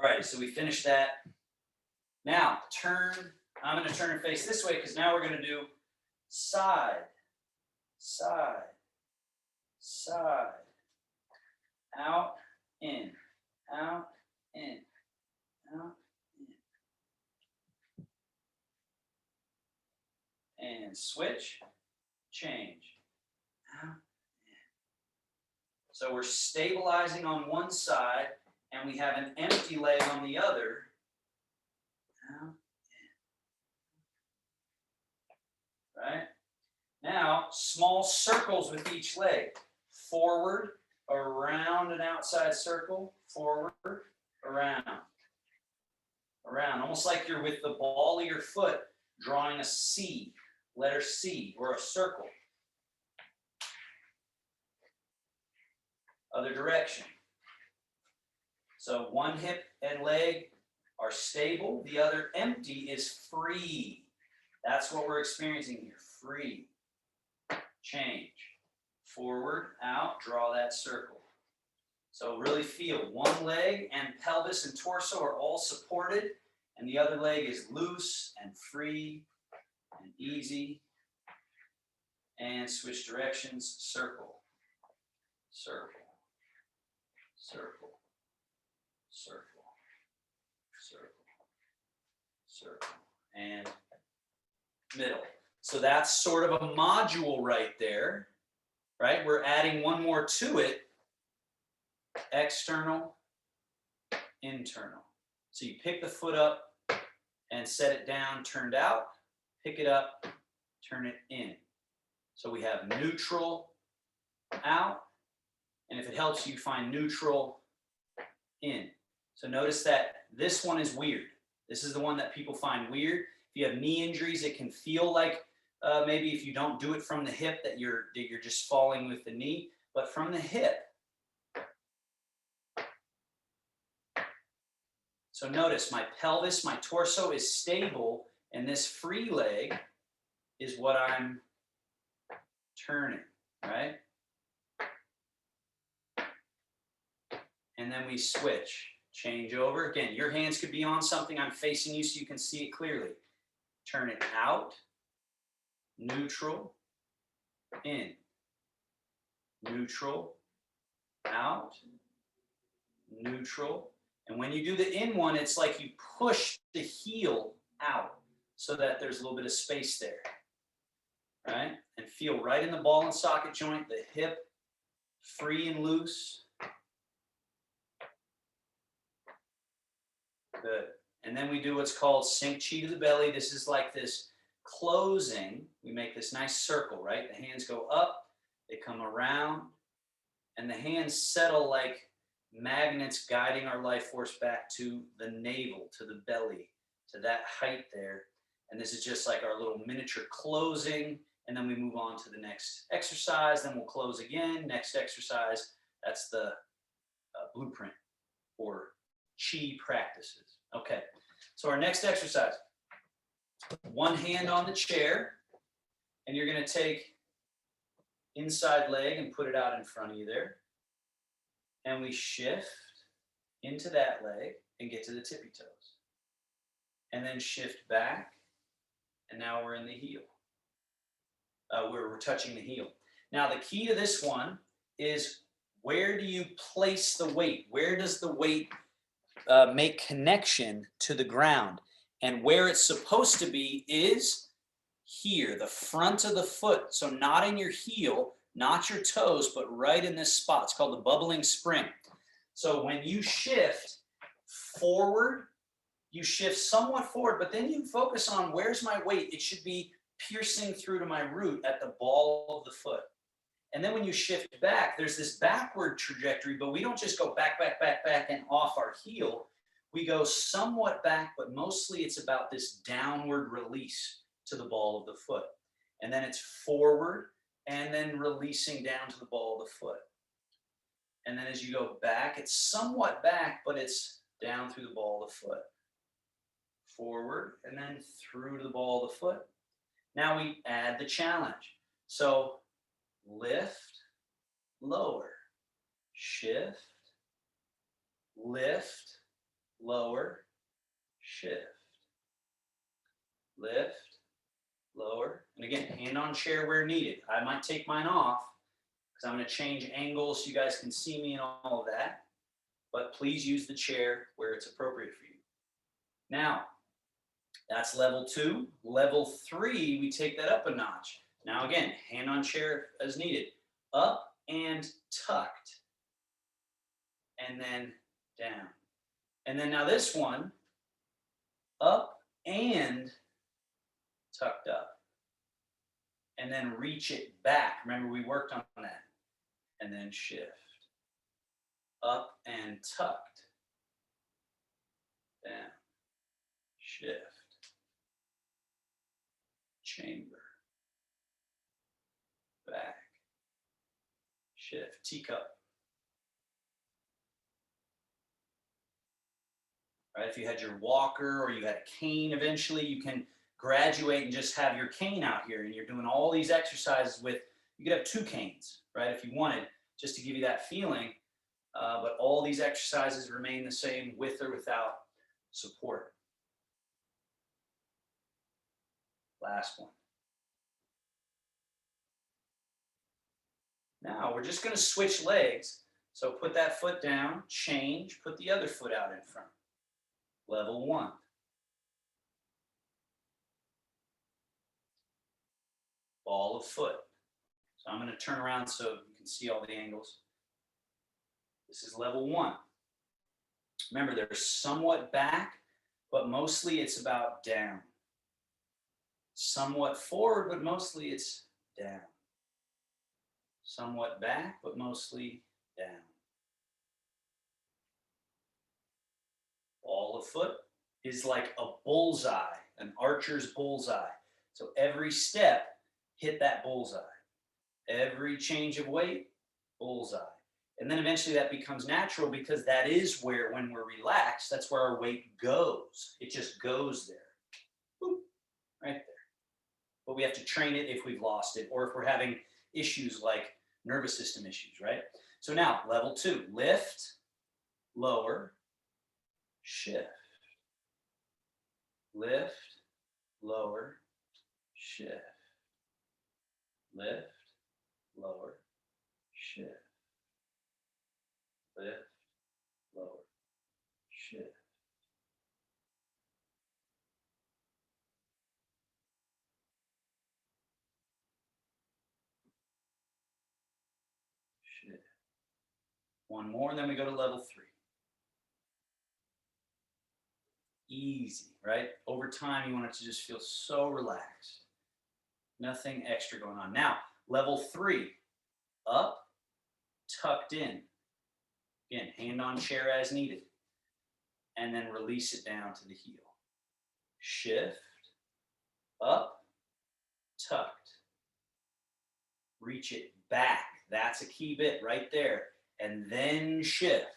All right, so we finished that. Now turn, I'm going to turn and face this way because now we're going to do side, side, side, out, in, out, in, out, in. And switch, change, out, in. So we're stabilizing on one side and we have an empty leg on the other. Out, in. Right? Now, small circles with each leg. Forward, around an outside circle, forward, around, around. Almost like you're with the ball of your foot drawing a C, letter C, or a circle. Other direction. So one hip and leg are stable, the other empty is free. That's what we're experiencing here, free. Change. Forward, out, draw that circle. So really feel one leg and pelvis and torso are all supported, and the other leg is loose and free and easy. And switch directions, circle, circle, circle, circle, circle, circle, and middle. So that's sort of a module right there, right? We're adding one more to it, external, internal. So you pick the foot up and set it down, turned out, pick it up, turn it in. So we have neutral, out, and if it helps you find neutral, in. So notice that this one is weird. This is the one that people find weird. If you have knee injuries, it can feel like maybe if you don't do it from the hip that you're just falling with the knee, but from the hip. So notice my pelvis, my torso is stable, and this free leg is what I'm turning, right? And then we switch, change over. Again, your hands could be on something. I'm facing you so you can see it clearly. Turn it out, neutral, in, neutral, out, neutral. And when you do the in one, it's like you push the heel out so that there's a little bit of space there, right? And feel right in the ball and socket joint, the hip free and loose. Good. And then we do what's called sink chi to the belly. This is like this closing. We make this nice circle, right? The hands go up, they come around, and the hands settle like magnets guiding our life force back to the navel, to the belly, to that height there. And this is just like our little miniature closing. And then we move on to the next exercise. Then we'll close again. Next exercise. That's the blueprint for chi practices. Okay. So our next exercise. One hand on the chair. And you're going to take inside leg and put it out in front of you there. And we shift into that leg and get to the tippy toes. And then shift back. And now we're in the heel. We're touching the heel. Now the key to this one is, where do you place the weight? Where does the weight make connection to the ground? And where it's supposed to be is here, the front of the foot. So not in your heel, not your toes, but right in this spot. It's called the bubbling spring. So when you shift forward, you shift somewhat forward, but then you focus on, where's my weight? It should be piercing through to my root at the ball of the foot. And then when you shift back, there's this backward trajectory, but we don't just go back, back, back, back and off our heel. We go somewhat back, but mostly it's about this downward release to the ball of the foot. And then it's forward and then releasing down to the ball of the foot. And then as you go back, it's somewhat back, but it's down through the ball of the foot. Forward and then through to the ball of the foot. Now we add the challenge. So lift, lower, shift, lift, lower, shift, lift, lower. And again, hand on chair where needed. I might take mine off because I'm going to change angles so you guys can see me and all of that. But please use the chair where it's appropriate for you. Now, that's level 2. Level 3, we take that up a notch. Now again, hand on chair as needed. Up and tucked. And then down. And then now this one, up and tucked up. And then reach it back. Remember, we worked on that. And then shift. Up and tucked. Down. Shift. Chamber. Back. Shift. Teacup. Right? If you had your walker or you had a cane eventually, you can graduate and just have your cane out here and you're doing all these exercises with, you could have 2 canes, right? If you wanted, just to give you that feeling. But all these exercises remain the same with or without support. Last one. Now we're just going to switch legs. So put that foot down, change, put the other foot out in front. Level 1. Ball of foot. So I'm going to turn around so you can see all the angles. This is level 1. Remember, they're somewhat back, but mostly it's about down. Somewhat forward, but mostly it's down. Somewhat back, but mostly down. Ball of foot is like a bullseye, an archer's bullseye. So every step, hit that bullseye. Every change of weight, bullseye. And then eventually that becomes natural because that is where, when we're relaxed, that's where our weight goes. It just goes there. Boop, right there. But we have to train it if we've lost it or if we're having issues like nervous system issues, right? So now, level 2, lift, lower, shift. Lift, lower, shift. Lift, lower, shift. Lift, lower, shift. Shift. One more, and then we go to level 3. Easy, right? Over time, you want it to just feel so relaxed. Nothing extra going on. Now, level 3, up, tucked in. Again, hand on chair as needed. And then release it down to the heel. Shift, up, tucked. Reach it back. That's a key bit right there. And then shift.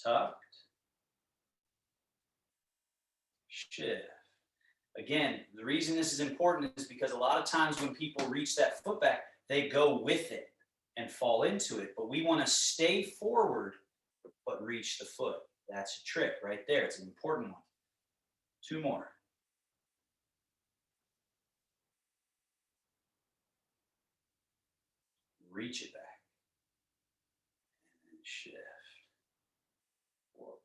Tucked. Shift. Again, the reason this is important is because a lot of times when people reach that foot back, they go with it and fall into it. But we want to stay forward, but reach the foot. That's a trick right there. It's an important one. 2 more. Reach it back. And then shift. Forward.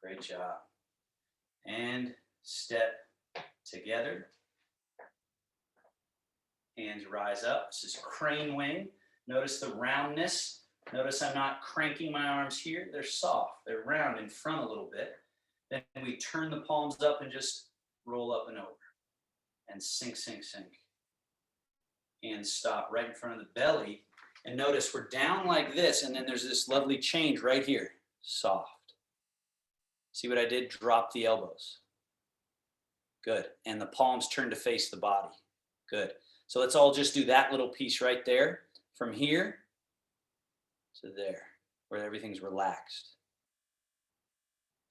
Great job. And step together. Hands rise up. This is crane wing. Notice the roundness. Notice I'm not cranking my arms here. They're soft. They're round in front a little bit. Then we turn the palms up and just roll up and over. And sink, sink, sink. And stop right in front of the belly. And notice we're down like this, and then there's this lovely change right here. Soft. See what I did? Drop the elbows. Good. And the palms turn to face the body. Good. So let's all just do that little piece right there. From here to there, where everything's relaxed.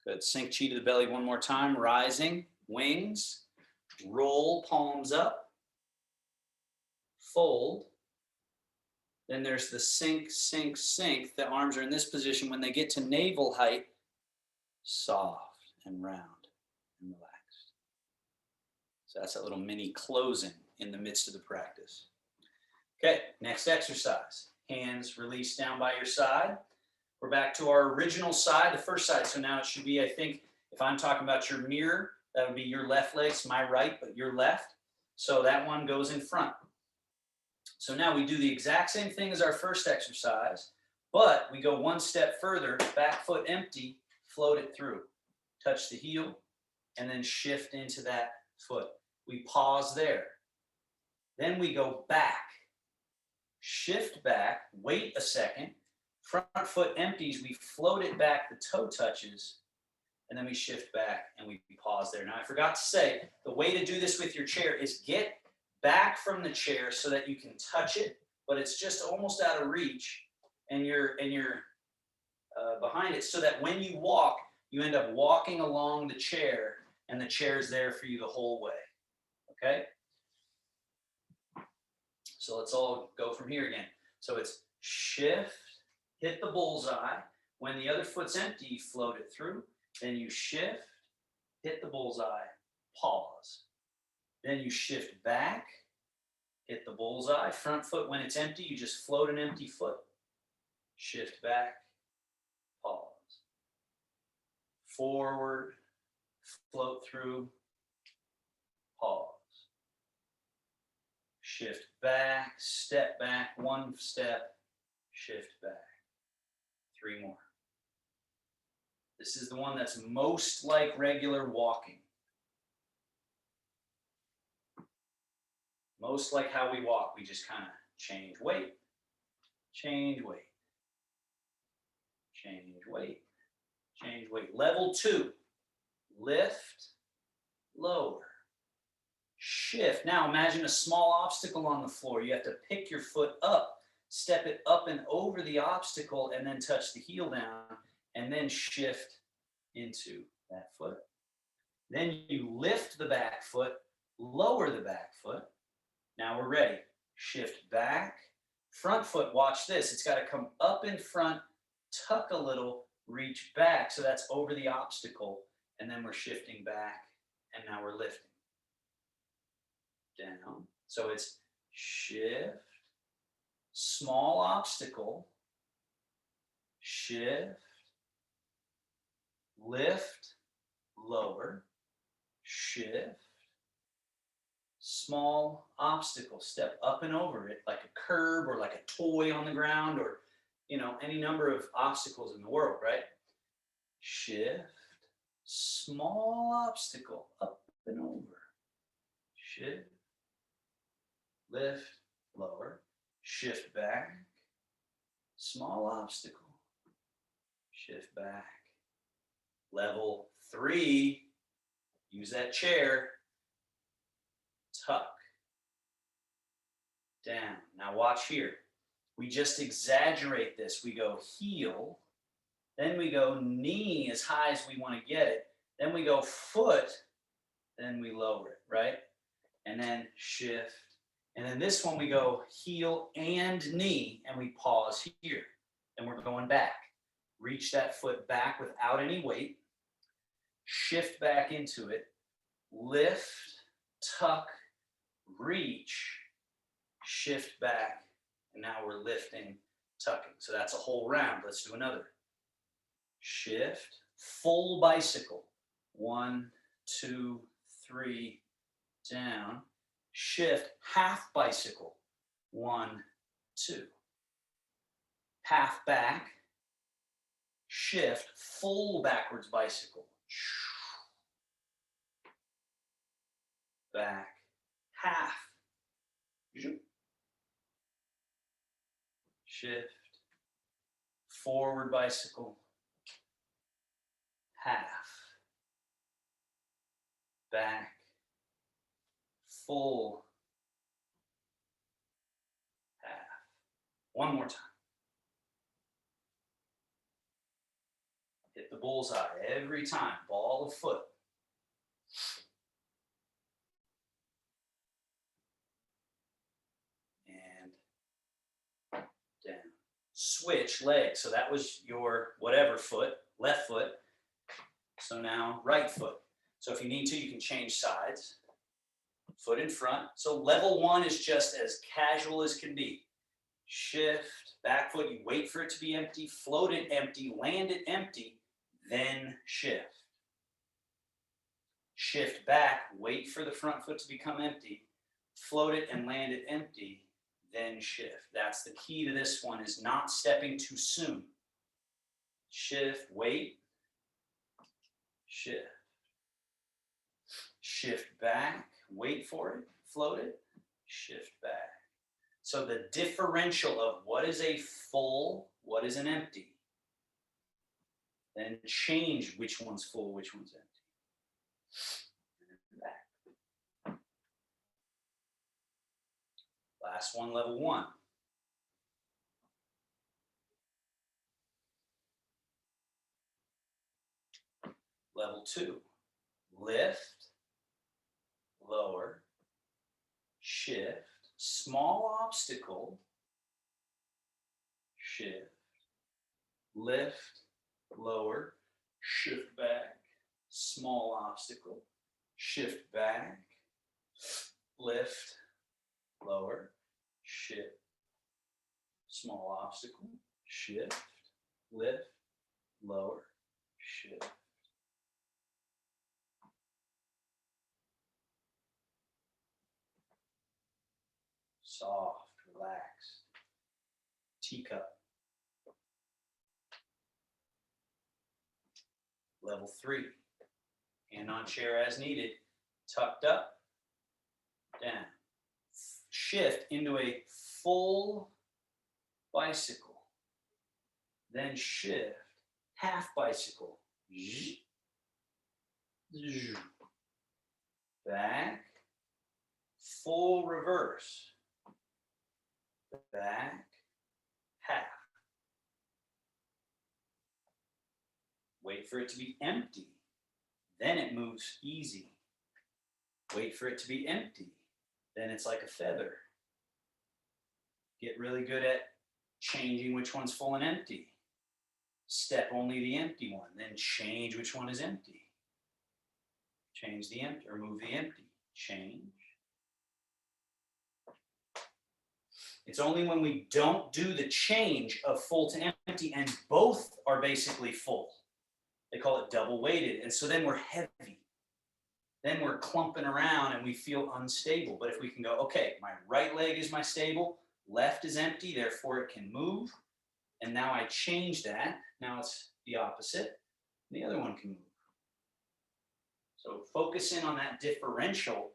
Good. Sink chi to the belly one more time. Rising. Wings. Roll palms up. Fold. Then there's the sink, sink, sink. The arms are in this position. When they get to navel height, soft and round and relaxed. So that's a little mini closing in the midst of the practice. Okay, next exercise. Hands released down by your side. We're back to our original side, the first side. So now it should be, I think, if I'm talking about your mirror, that would be your left leg, my right, but your left. So that one goes in front. So now we do the exact same thing as our first exercise, but we go one step further, back foot empty, float it through. Touch the heel, and then shift into that foot. We pause there. Then we go back. Shift back, wait a second. Front foot empties, we float it back, the toe touches, and then we shift back and we pause there. Now I forgot to say, the way to do this with your chair is get back from the chair so that you can touch it, but it's just almost out of reach, and you're behind it, so that when you walk, you end up walking along the chair, and the chair is there for you the whole way. Okay? So let's all go from here again. So it's shift, hit the bullseye. When the other foot's empty, you float it through. Then you shift, hit the bullseye, pause. Then you shift back, hit the bullseye. Front foot, when it's empty, you just float an empty foot. Shift back, pause. Forward, float through, pause. Shift back, step back, one step, shift back. 3 more. This is the one that's most like regular walking. Most like how we walk. We just kind of change weight, change weight, change weight, change weight. Level 2, lift, lower, shift. Now imagine a small obstacle on the floor. You have to pick your foot up, step it up and over the obstacle, and then touch the heel down, and then shift into that foot. Then you lift the back foot, lower the back foot. Now we're ready. Shift back. Front foot, watch this. It's got to come up in front, tuck a little, reach back. So that's over the obstacle. And then we're shifting back, and now we're lifting. Down. So it's shift, small obstacle, shift, lift, lower, shift, small obstacle, step up and over it like a curb or like a toy on the ground, or any number of obstacles in the world, right? Shift, small obstacle, up and over, shift, lift, lower, shift back, small obstacle, shift back. Level 3, use that chair, tuck, down. Now watch here. We just exaggerate this. We go heel, then we go knee as high as we want to get it, then we go foot, then we lower it, right? And then shift. And then this one we go heel and knee, and we pause here. And we're going back. Reach that foot back without any weight. Shift back into it. Lift, tuck, reach, shift back. And now we're lifting, tucking. So that's a whole round. Let's do another. Shift, full bicycle. 1, 2, 3, down. Shift, half bicycle. 1, 2. Half back. Shift, full backwards bicycle. Back, half. Shift, forward bicycle. Half. Back, full, half. One more time. Hit the bullseye every time, ball of foot. And switch leg. So that was your whatever foot, left foot. So now right foot. So if you need to, you can change sides. Foot in front. So level 1 is just as casual as can be. Shift, back foot, you wait for it to be empty, float it empty, land it empty, then shift. Shift back, wait for the front foot to become empty, float it and land it empty, then shift. That's the key to this one, is not stepping too soon. Shift, wait, shift. Shift back, wait for it, float it, shift back. So the differential of what is a full, what is an empty. Then change which one's full, which one's empty. And back. Last one, level 1. Level 2, lift, lower, shift, small obstacle, shift, lift, lower, shift back, small obstacle, shift back, lift, lower, shift, small obstacle, shift, lift, lower, shift. Soft, relaxed, teacup. Level 3, hand on chair as needed, tucked up, down. Shift into a full bicycle. Then shift, half bicycle. Back, full reverse. Back, half. Wait for it to be empty. Then it moves easy. Wait for it to be empty. Then it's like a feather. Get really good at changing which one's full and empty. Step only the empty one. Then change which one is empty. Change the empty, or move the empty. Change. It's only when we don't do the change of full to empty and both are basically full. They call it double weighted. And so then we're heavy. Then we're clumping around and we feel unstable. But if we can go, okay, my right leg is my stable, left is empty, therefore it can move. And now I change that. Now it's the opposite. The other one can move. So focus in on that differential,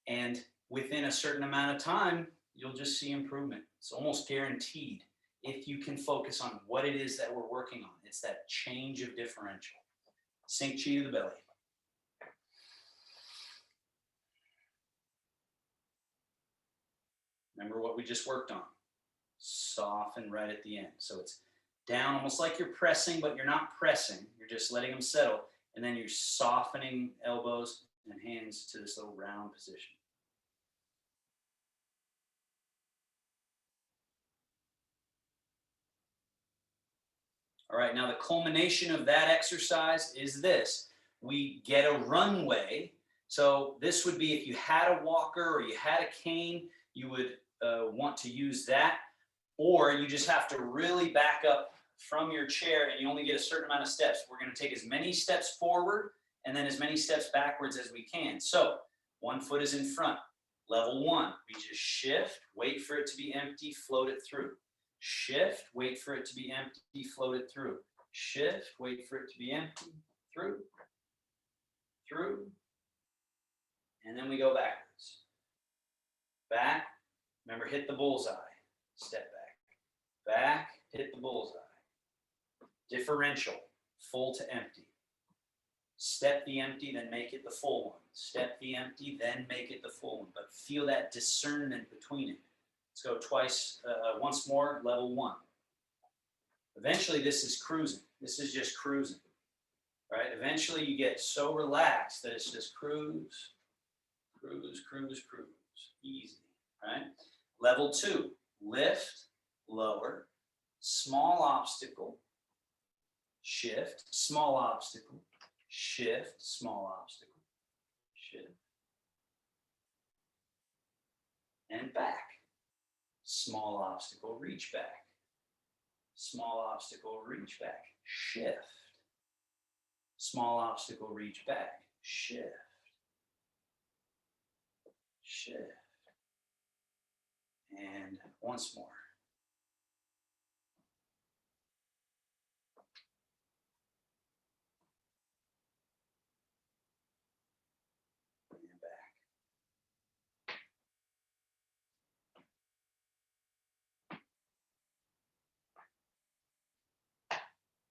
and within a certain amount of time, you'll just see improvement. It's almost guaranteed if you can focus on what it is that we're working on. It's that change of differential. Sink chi to the belly. Remember what we just worked on. Soften right at the end. So it's down almost like you're pressing, but you're not pressing. You're just letting them settle. And then you're softening elbows and hands to this little round position. All right, now the culmination of that exercise is this. We get a runway. So this would be if you had a walker or you had a cane, you would want to use that. Or you just have to really back up from your chair and you only get a certain amount of steps. We're going to take as many steps forward and then as many steps backwards as we can. So one foot is in front. Level 1, we just shift, wait for it to be empty, float it through. Shift, wait for it to be empty, float it through. Shift, wait for it to be empty, through, and then we go backwards. Back, remember, hit the bullseye, step back. Back, hit the bullseye. Differential, full to empty. Step the empty, then make it the full one. Step the empty, then make it the full one. But feel that discernment between it. Let's go twice, once more, level 1. Eventually, this is cruising. This is just cruising, right? Eventually, you get so relaxed that it's just cruise, cruise, cruise, cruise. Easy, right? Level 2, lift, lower, small obstacle, shift, small obstacle, shift, small obstacle, shift, and back. Small obstacle, reach back. Small obstacle, reach back, shift. Small obstacle, reach back, shift, shift. And once more. And back.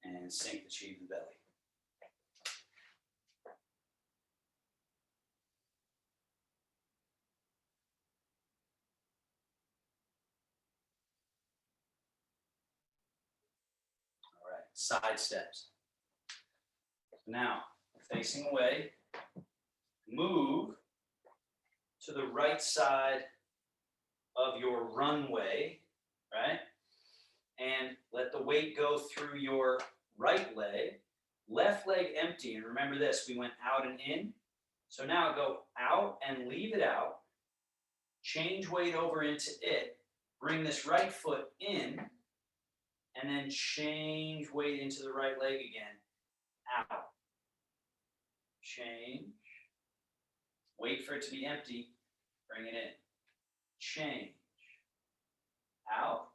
And sink the chi to the belly. All right, side steps. Now, facing away, move to the right side of your runway, right? And let the weight go through your right leg, left leg empty. And remember this, we went out and in. So now go out and leave it out. Change weight over into it. Bring this right foot in. And then change weight into the right leg again. Out. Change. Wait for it to be empty. Bring it in. Change. Out.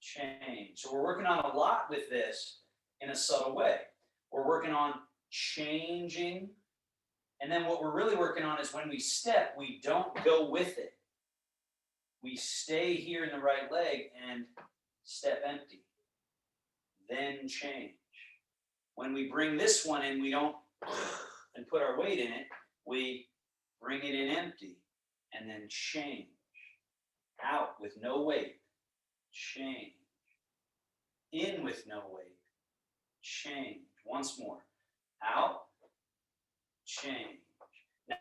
Change. So we're working on a lot with this in a subtle way. We're working on changing. And then what we're really working on is when we step, we don't go with it. We stay here in the right leg and step empty. Then change. When we bring this one in, we don't and put our weight in it. We bring it in empty and then change. Out with no weight. Change. In with no weight. Change. Once more. Out. Change.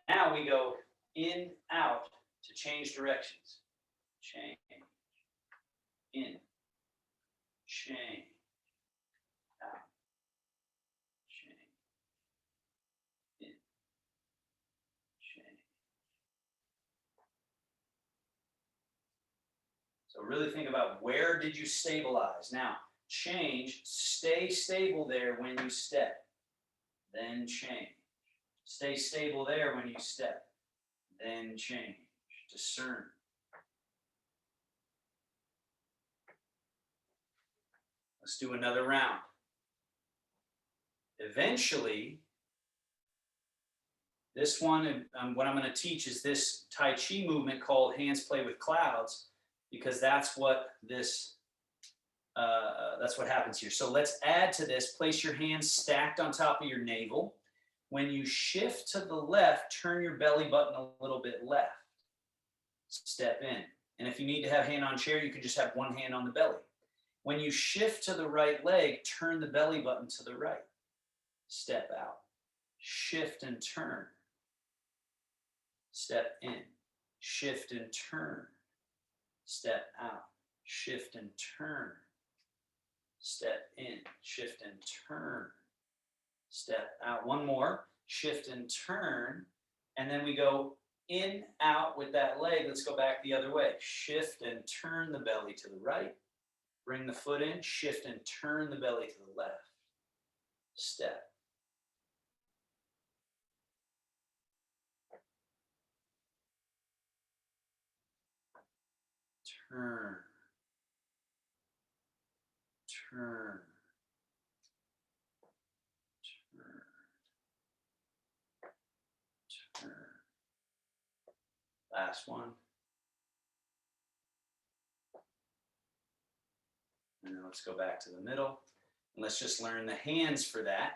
Now we go in, out to change directions. Change. In. Change. Out. Change. In. Change. So really think about where did you stabilize. Now, change, stay stable there when you step. Then change. Stay stable there when you step. Then change. Discern. Let's do another round. Eventually, this one, what I'm going to teach is this Tai Chi movement called hands play with clouds, because that's what this, that's what happens here. So let's add to this. Place your hands stacked on top of your navel. When you shift to the left, turn your belly button a little bit left. Step in. And if you need to have hand on chair, you can just have one hand on the belly. When you shift to the right leg, turn the belly button to the right. Step out. Shift and turn. Step in. Shift and turn. Step out. Shift and turn. Step in. Shift and turn. Step out. One more. Shift and turn. And then we go in, out with that leg. Let's go back the other way. Shift and turn the belly to the right. Bring the foot in. Shift and turn the belly to the left. Step. Turn. Turn. Turn. Last one. And then let's go back to the middle. And let's just learn the hands for that.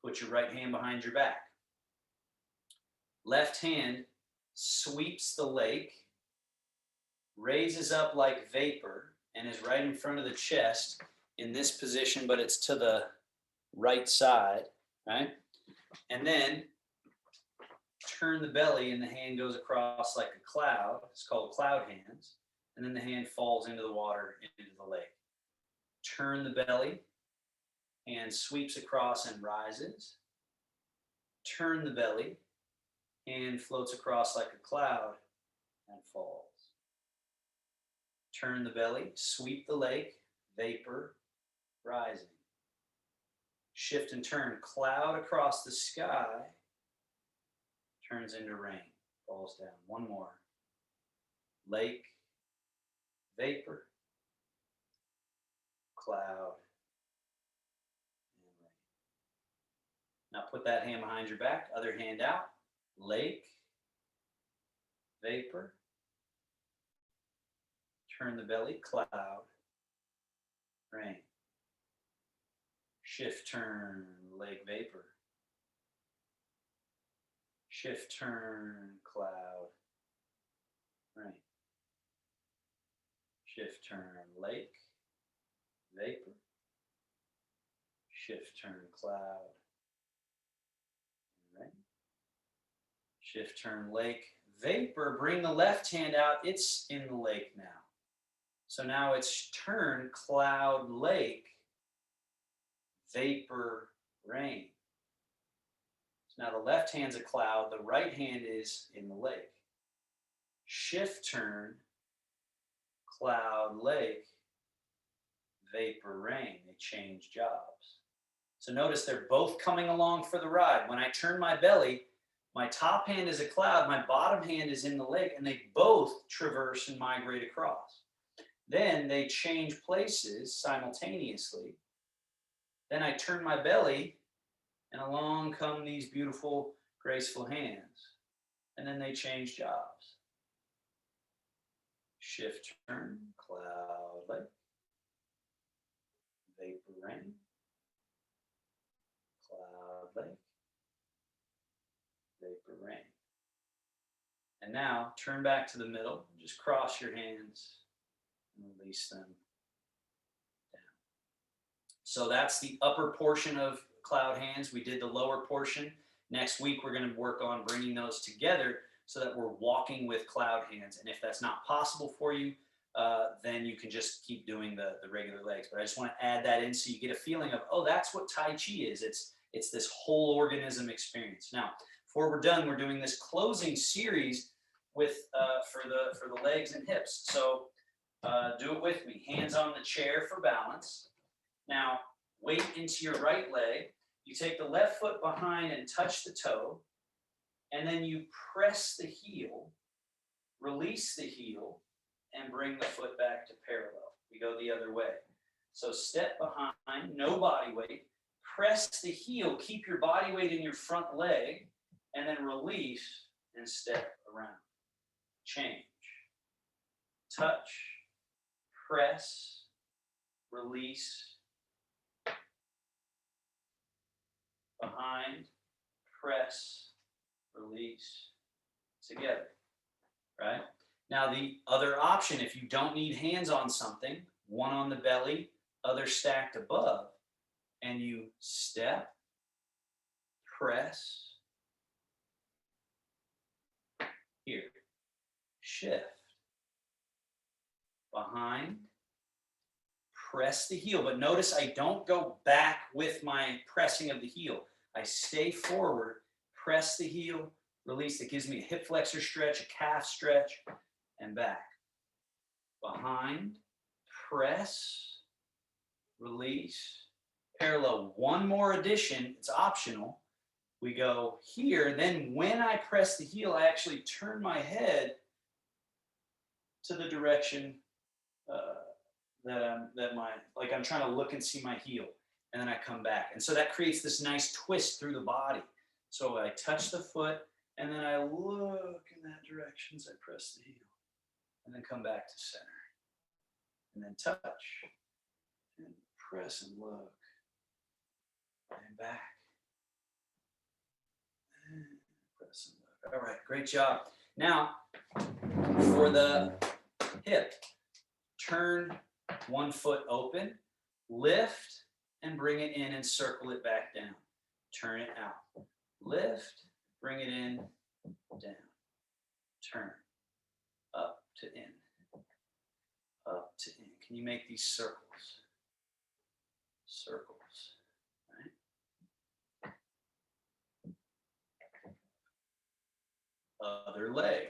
Put your right hand behind your back. Left hand sweeps the lake, raises up like vapor, and is right in front of the chest in this position, but it's to the right side, right? And then turn the belly and the hand goes across like a cloud. It's called cloud hands. And then the hand falls into the water, into the lake. Turn the belly, hand sweeps across and rises. Turn the belly, hand floats across like a cloud and falls. Turn the belly, sweep the lake, vapor, rising. Shift and turn, cloud across the sky, turns into rain, falls down. One more. Lake, vapor, cloud, and rain. Now put that hand behind your back, other hand out. Lake, vapor, turn the belly, cloud, rain. Shift, turn, lake, vapor. Shift, turn, cloud, rain. Shift, turn, lake, vapor. Shift, turn, cloud, rain. Shift, turn, lake, vapor. Bring the left hand out. It's in the lake now. So now it's turn, cloud, lake, vapor, rain. So now the left hand's a cloud, the right hand is in the lake. Shift, turn, cloud, lake, vapor, rain. They change jobs. So notice they're both coming along for the ride. When I turn my belly, my top hand is a cloud, my bottom hand is in the lake, and they both traverse and migrate across. Then they change places simultaneously. Then I turn my belly, and along come these beautiful, graceful hands. And then they change jobs. Shift, turn, cloud, lake, vapor, rain, cloud, lake, vapor, rain. And now turn back to the middle. Just cross your hands and release them down. So that's the upper portion of cloud hands. We did the lower portion. Next week, we're going to work on bringing those together so that we're walking with cloud hands. And if that's not possible for you, then you can just keep doing the regular legs. But I just want to add that in so you get a feeling of, oh, that's what Tai Chi is. It's this whole organism experience. Now, before we're done, we're doing this closing series with for the legs and hips. So do it with me. Hands on the chair for balance. Now, weight into your right leg. You take the left foot behind and touch the toe. And then you press the heel, release the heel, and bring the foot back to parallel. We go the other way. So step behind, no body weight. Press the heel, keep your body weight in your front leg, and then release and step around. Change. Touch, press, release. Behind, press, release, together, right? Now the other option, if you don't need hands on something, one on the belly, other stacked above, and you step, press, here, shift, behind, press the heel, but notice I don't go back with my pressing of the heel. I stay forward, press the heel, release. It gives me a hip flexor stretch, a calf stretch, and back. Behind, press, release, parallel. One more addition, it's optional. We go here, then when I press the heel, I actually turn my head to the direction I'm trying to look and see my heel, and then I come back. And so that creates this nice twist through the body. So I touch the foot, and then I look in that direction as I press the heel, and then come back to center. And then touch, and press and look, and back, and press and look. All right, great job. Now, for the hip, turn one foot open, lift, and bring it in and circle it back down. Turn it out. Lift, bring it in, down. Turn, up to in, up to in. Can you make these circles? circles, right? Other leg.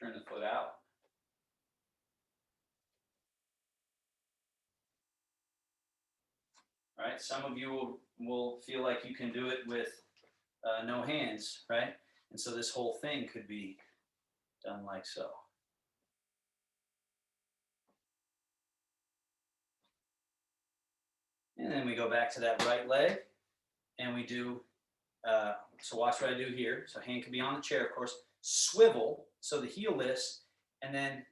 Turn the foot out. All right, some of you will feel like you can do it with no hands, right? And so this whole thing could be done like so. And then we go back to that right leg and we do, so watch what I do here. So hand can be on the chair, of course. Swivel, so the heel lifts, and then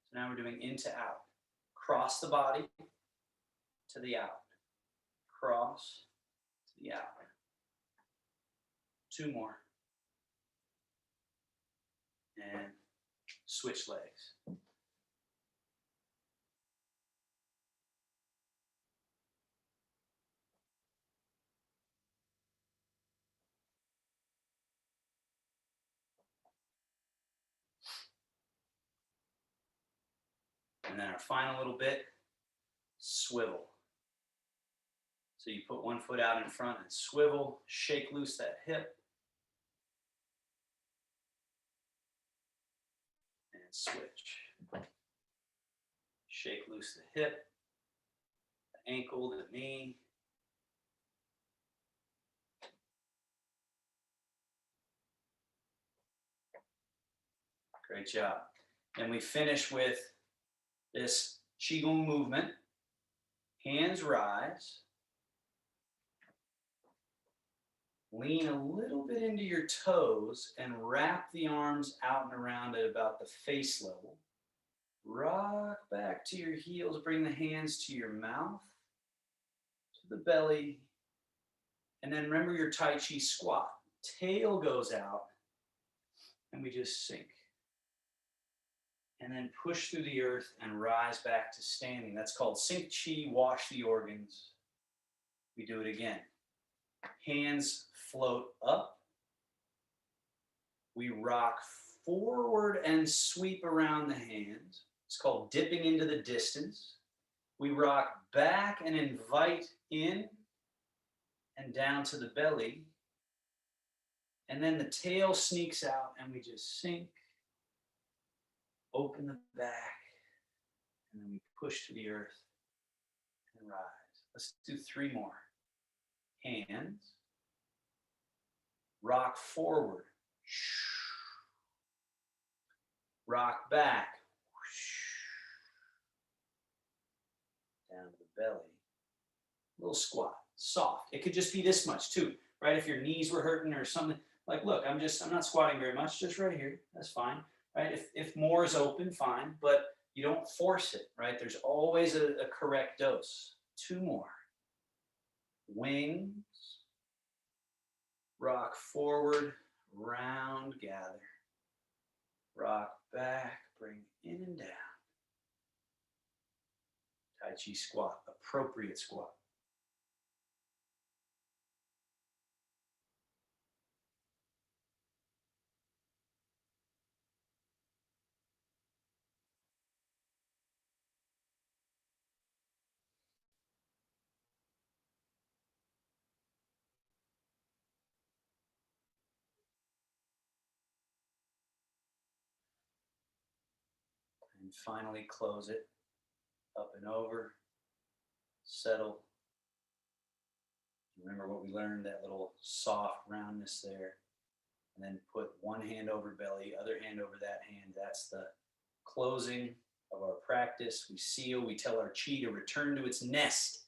so now we're doing in to out. Cross the body to the out. Cross to the out. 2 more. And switch legs. And then our final little bit, swivel. So you put one foot out in front and swivel, shake loose that hip. And switch. Shake loose the hip, the ankle, the knee. Great job. And we finish with this Qigong movement. Hands rise. Lean a little bit into your toes and wrap the arms out and around at about the face level. Rock back to your heels. Bring the hands to your mouth, to the belly. And then remember your Tai Chi squat. Tail goes out and we just sink. And then push through the earth and rise back to standing. That's called sink chi, wash the organs. We do it again. Hands float up. We rock forward and sweep around the hands. It's called dipping into the distance. We rock back and invite in and down to the belly. And then the tail sneaks out and we just sink. Open the back, and then we push to the earth and rise. Let's do 3 more. Hands, rock forward, rock back, down to the belly. Little squat, soft. It could just be this much too, right? If your knees were hurting or something, like, look, I'm not squatting very much, just right here. That's fine. Right? If more is open, fine, but you don't force it, right? There's always a correct dose. 2 more. Wings, rock forward, round, gather. Rock back, bring in and down. Tai Chi squat, appropriate squat. And finally close it, up and over, settle. Remember what we learned, that little soft roundness there. And then put one hand over belly, other hand over that hand. That's the closing of our practice. We seal, we tell our chi to return to its nest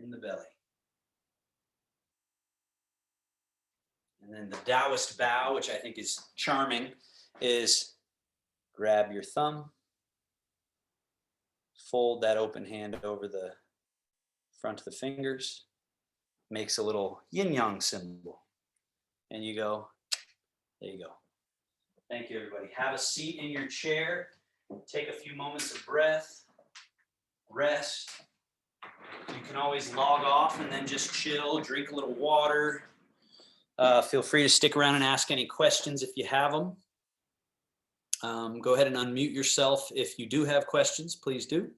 in the belly. And then the Taoist bow, which I think is charming, is grab your thumb, fold that open hand over the front of the fingers, makes a little yin-yang symbol. And you go, there you go. Thank you, everybody. Have a seat in your chair. Take a few moments of breath, rest. You can always log off and then just chill, drink a little water, Feel free to stick around and ask any questions if you have them. Go ahead and unmute yourself if you do have questions, please do.